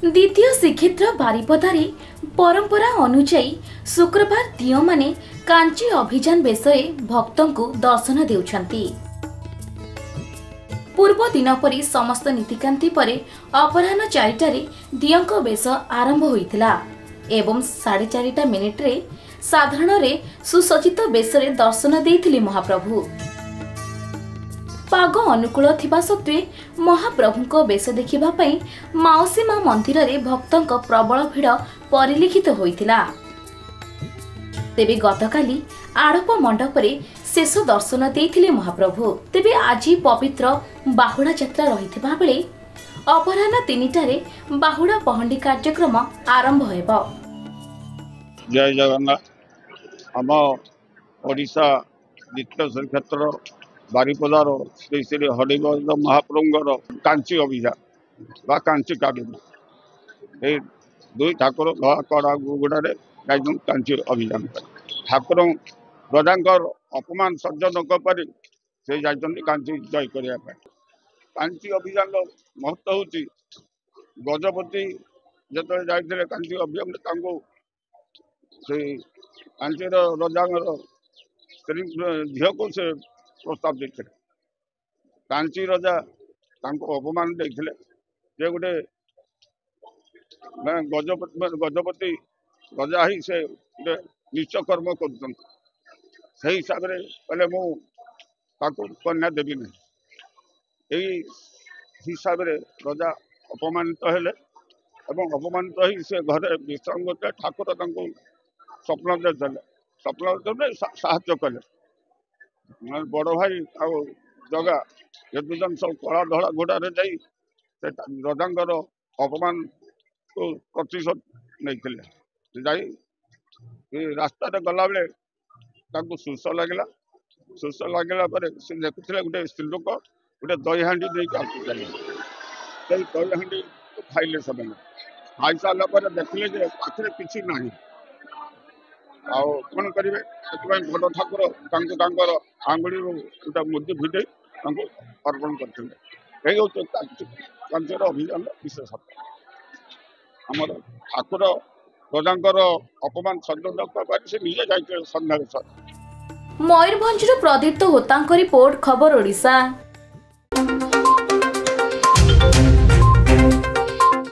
द्वितीय श्रीक्षेत्र बारिपदारे परंपरा अनुजाई शुक्रवार दियो माने कांची अभियान बेसरे भक्तों को दर्शन देउछंती। पूर्व दिन परी समस्त नीतिकांति परे अपराह्न 4टारे दियंक बेस आरंभ होइतिला एवं 4:30 मिनिट्रे साधारण रे सुसज्जित बेसरे दर्शन देइथिले महाप्रभु। पाग अनुकूल थिबा सत्वे महाप्रभुको बेस देखिबा पई माउसी मां मंदिर रे भक्तंक प्रबल भीड़ परिलिखित होइतिला। तेबे गतकाली आड़प मंडप रे शेष दर्शन देइथिले महाप्रभु। तेबे आज पवित्र बाहुड़ा यात्रा रहिथिबा बेले अपराह्न 3टारे बाहुड़ा पहंडी कार्यक्रम आरंभ हेबो। जय जगन्नाथ। आम ओडिशा द्वितीय श्रीक्षेत्र बारिपदार श्री श्री हरिवंश महाप्रभुंर कांची अभियान बा कांची कार्य दुई ठाकुर कड़ा गुगुड़े जाइछन कांची अभियान। ठाकुर रजांकर अपमान सह्य न कर से जाइछन कांची जय करने। कांची अभियान महत्व होची गजपति जो जाइए कांची अभियान से कांचीर रजांकर झील को से प्रस्ताव देते। कांची रजा अपमान देते जे गोटे गजपति रजा ही से गोटे नीच कर्म कर हिसाब से कहले मुझे कन्या देवी ना यही हिसाब से रजा अपमानित हेले एवं अपमानित ही से घरे विश्राम करते। ठाकुर स्वप्न देते स्वप्न साहाय्य कले बड़ भाई जगा ये दुजन सब कला धड़ा घोड़े जा रजांकर अपमान को प्रतिशोध नहीं रास्ता गला बेले सुस लगे सुस लगला से देखुले गोटे स्त्री लोक गोटे दही हाँ दही हाँ खाइले सब खाई सारा देखिले पाखे किसी ना कौन करेंगे बड़ ठाकुर आंगुड़ी गोटे मुदी भिड़े अर्पण करते। कांचीर अभियान विशेषता आमर ठाकुर रजांकर अपमान सह्य न कर से निजे जाइए सन्ध्या। मयूरभंज प्रदीप्त होता रिपोर्ट खबर ओडिशा।